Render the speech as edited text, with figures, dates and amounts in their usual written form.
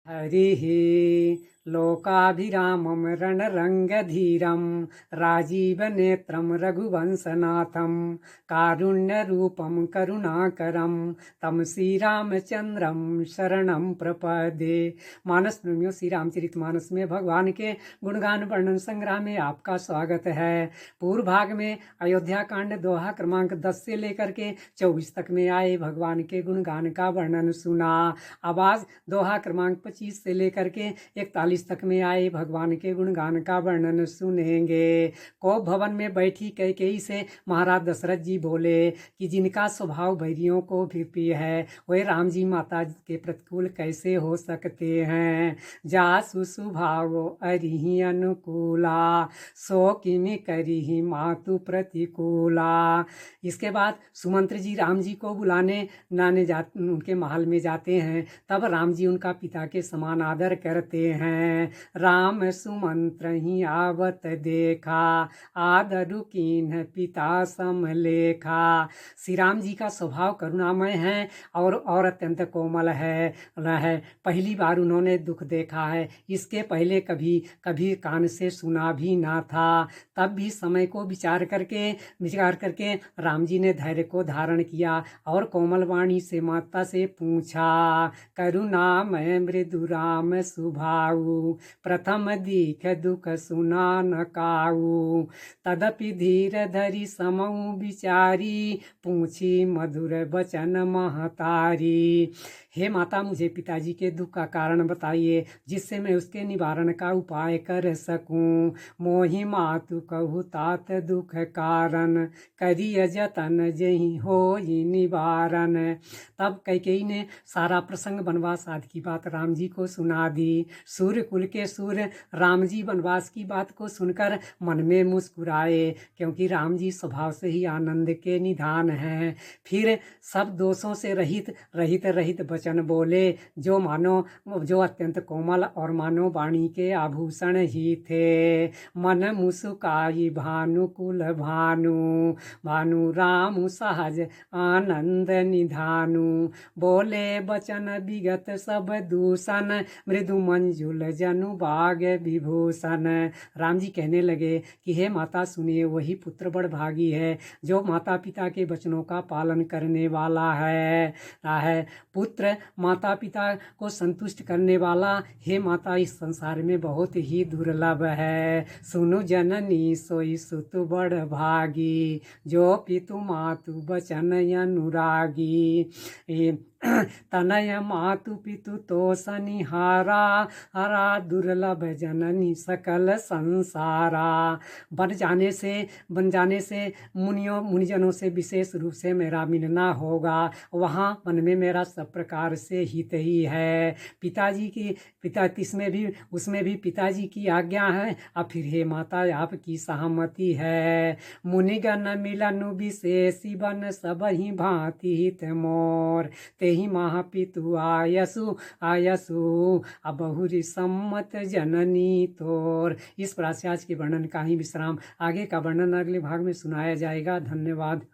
हरिः लोकाभिरामं रणरङ्गधीरं राजीवनेत्रं रघुवंशनाथं कारुण्यरूपं करुणाकरं तं श्रीरामचंद्रम शरणं प्रपदे। मानस प्रेमियों, श्री रामचरित मानस में भगवान के गुणगान वर्णन संग्रह में आपका स्वागत है। पूर्व भाग में अयोध्या कांड दोहा क्रमांक 10 से लेकर के 24 तक में आए भगवान के गुणगान का वर्णन सुना। अब आज दोहा क्रमांक 25 से लेकर के 41 तक में आए भगवान के गुणगान का वर्णन सुनेंगे। कोप भवन में बैठी कैकेयी से महाराज दशरथ जी बोले कि जिनका स्वभाव बैरियों को भी प्रिय है वह राम जी माता के प्रतिकूल कैसे हो सकते हैं। जासु स्वभाव अरिहि अनुकूला सो किमि करिहि मातु प्रतिकूला। इसके बाद सुमंत्र जी राम जी को बुलाने उनके महल में जाते हैं। तब राम जी उनका पिता के समान आदर करते हैं। राम सुमंत्र ही आवत देखा आदरु कीन्ह पिता समलेखा। श्री राम जी का स्वभाव करुणामय है और अत्यंत कोमल है। पहली बार उन्होंने दुख देखा है, इसके पहले कभी कान से सुना भी ना था। तब भी समय को विचार करके राम जी ने धैर्य को धारण किया और कोमल वाणी से माता से पूछा, करुणामय मृदु राम सुभाऊ प्रथम दीख दुख सुना न काऊ। तदपि धीर धरि समऊ विचारी पूछी मधुर बचन महतारी। हे माता, मुझे पिताजी के दुख का कारण बताइए जिससे मैं उसके निवारण का उपाय कर सकूं। मोहि मातु कहु तात दुख कारण करिय जतन जहि होई निवारण। तब कैकेयी ने सारा प्रसंग वनवास आदि की बात राम जी को सुना दी। सूर्य कुल के सूर्य राम जी वनवास की बात को सुनकर मन में मुस्कुराए, क्योंकि राम जी स्वभाव से ही आनंद के निधान हैं। फिर सब दोषों से रहित वचन बोले जो अत्यंत कोमल और मानो वाणी के आभूषण ही थे। मन मुस्काई भानुकुल भानु राम सहज आनंद निधानु। बोले बचन विगत सब दूषण मृदु मंजुल जनु बाग विभूषण। राम जी कहने लगे कि हे माता, सुनिए, वही पुत्र बड़ भागी है जो माता पिता के वचनों का पालन करने वाला है। पुत्र माता पिता को संतुष्ट करने वाला, हे माता, इस संसार में बहुत ही दुर्लभ है। सुनु जननी सोई सुत बड़ भागी जो पितु मातु बचन अनुरागी। तनय मातु पितु तो सनिहारा हरा दुर्लभ जननी सकल संसारा। बन जाने से मुनिजनों से विशेष रूप से मेरा मिलना होगा। वहाँ मन में मेरा सब प्रकार से हित ही है। उसमें भी पिताजी की आज्ञा है। अब फिर हे माता, आपकी सहमति है। मुनिगण मिलनु विशेषी बन सब ही भांति हित मोर तेहि महापितु आयसु बहुरी सम्मत जननी तोर। इस प्राश्चात के वर्णन का ही विश्राम, आगे का वर्णन अगले भाग में सुनाया जाएगा। धन्यवाद।